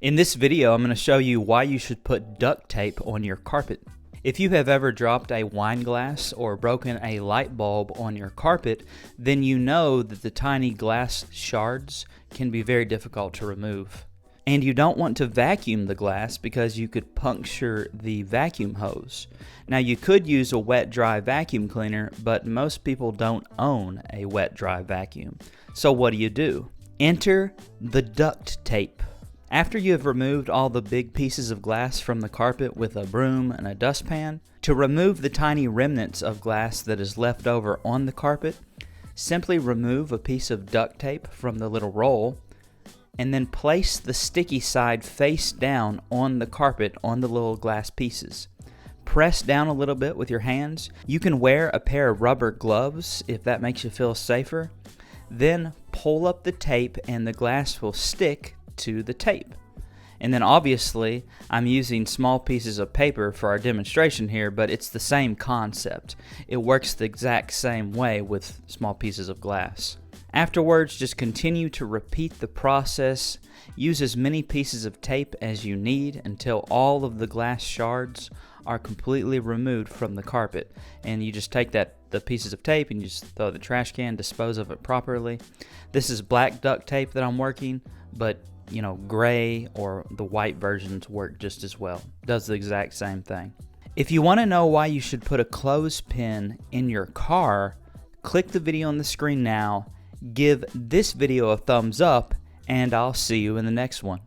In this video, I'm going to show you why you should put duct tape on your carpet. If you have ever dropped a wine glass or broken a light bulb on your carpet, then you know that the tiny glass shards can be very difficult to remove. And you don't want to vacuum the glass because you could puncture the vacuum hose. Now you could use a wet-dry vacuum cleaner, but most people don't own a wet-dry vacuum. So what do? Enter the duct tape. After you have removed all the big pieces of glass from the carpet with a broom and a dustpan, to remove the tiny remnants of glass that is left over on the carpet, simply remove a piece of duct tape from the little roll and then place the sticky side face down on the carpet on the little glass pieces. Press down a little bit with your hands. You can wear a pair of rubber gloves if that makes you feel safer. Then pull up the tape and the glass will stick to the tape. And then obviously I'm using small pieces of paper for our demonstration here, but it's the same concept. It works the exact same way with small pieces of glass. Afterwards, just continue to repeat the process. Use as many pieces of tape as you need until all of the glass shards are completely removed from the carpet. And you just take the pieces of tape and you just throw the trash can, dispose of it properly. This is black duct tape that I'm working, but gray or the white versions work just as well. Does the exact same thing. If you want to know why you should put a clothespin in your car, click the video on the screen now, give this video a thumbs up, and I'll see you in the next one.